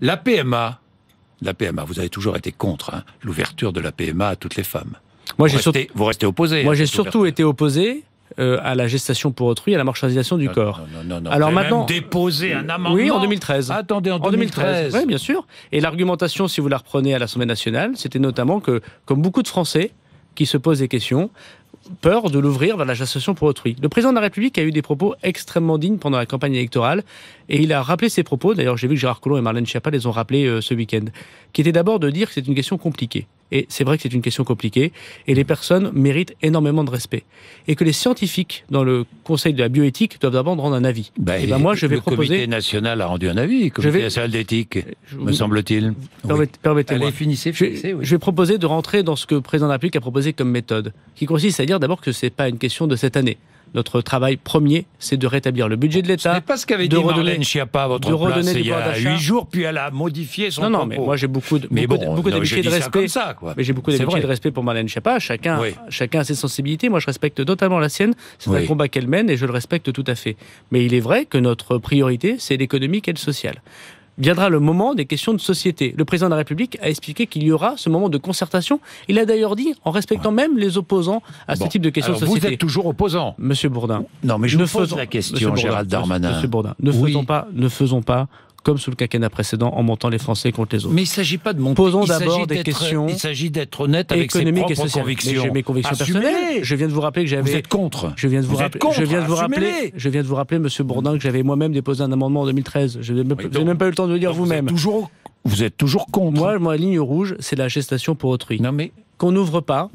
La PMA, vous avez toujours été contre l'ouverture de la PMA à toutes les femmes. Moi, vous restez opposé. Moi, j'ai surtout été opposé à la gestation pour autrui, à la marchandisation du corps. Non. Alors vous avez maintenant, même déposé un amendement. Oui, en 2013. Attendez, en 2013. Oui, bien sûr. Et l'argumentation, si vous la reprenez à l'Assemblée nationale, c'était notamment que, comme beaucoup de Français qui se posent des questions, peur de l'ouvrir vers la gestation pour autrui. Le président de la République a eu des propos extrêmement dignes pendant la campagne électorale et il a rappelé ses propos, d'ailleurs j'ai vu que Gérard Collomb et Marlène Schiappa les ont rappelés ce week-end, qui était d'abord de dire que c'est une question compliquée. Et c'est vrai que c'est une question compliquée et les personnes méritent énormément de respect. Et que les scientifiques dans le Conseil de la bioéthique doivent d'abord rendre un avis. Moi, je vais proposer... Le Comité national a rendu un avis, le Comité national d'éthique, me semble-t-il. Permettez-moi. Allez, finissez. Je vais proposer de rentrer dans ce que le président de la République a proposé comme méthode, qui consiste à dire d'abord que ce n'est pas une question de cette année. Notre travail premier, c'est de rétablir le budget de l'État. Ce n'est pas ce qu'avait dit Marlène Schiappa à votre place il y a 8 jours, puis elle a modifié son propos. Non, mais moi j'ai beaucoup d'amitié et de respect. Mais j'ai beaucoup d'amitié et de respect pour Marlène Schiappa. Chacun a ses sensibilités. Moi, je respecte totalement la sienne. C'est un combat qu'elle mène et je le respecte tout à fait. Mais il est vrai que notre priorité, c'est l'économique et le social. Viendra le moment des questions de société. Le président de la République a expliqué qu'il y aura ce moment de concertation. Il a d'ailleurs dit, en respectant même les opposants à ce type de questions de société. Vous êtes toujours opposant. Monsieur Bourdin. Non, mais je vous pose la question, Gérald Darmanin. Monsieur Bourdin, ne faisons pas comme sous le quinquennat précédent, en montant les Français contre les autres. Mais il ne s'agit pas de monter. Posons d'abord des questions. Il s'agit d'être honnête avec ses propres convictions. J'ai mes convictions personnelles. Je viens de vous rappeler que j'avais. Vous êtes contre. Je viens de vous rappeler, Monsieur Bourdin, que j'avais moi-même déposé un amendement en 2013. Je n'ai même pas eu le temps de le dire vous-même. Vous êtes toujours contre. Moi, la ligne rouge, c'est la gestation pour autrui. Non mais. Qu'on n'ouvre pas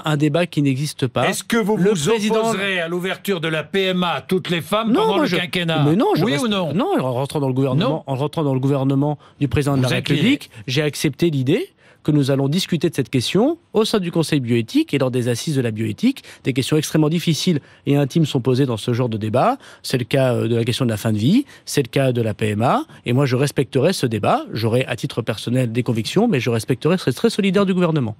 un débat qui n'existe pas. Est-ce que vous opposerez à l'ouverture de la PMA à toutes les femmes pendant le quinquennat? Mais non, oui ou non? Non, en rentrant dans le gouvernement du président de la République, j'ai accepté l'idée que nous allons discuter de cette question au sein du Conseil bioéthique et lors des assises de la bioéthique. Des questions extrêmement difficiles et intimes sont posées dans ce genre de débat. C'est le cas de la question de la fin de vie, c'est le cas de la PMA. Et moi, je respecterai ce débat. J'aurai à titre personnel des convictions, mais je respecterai, je serai très solidaire du gouvernement.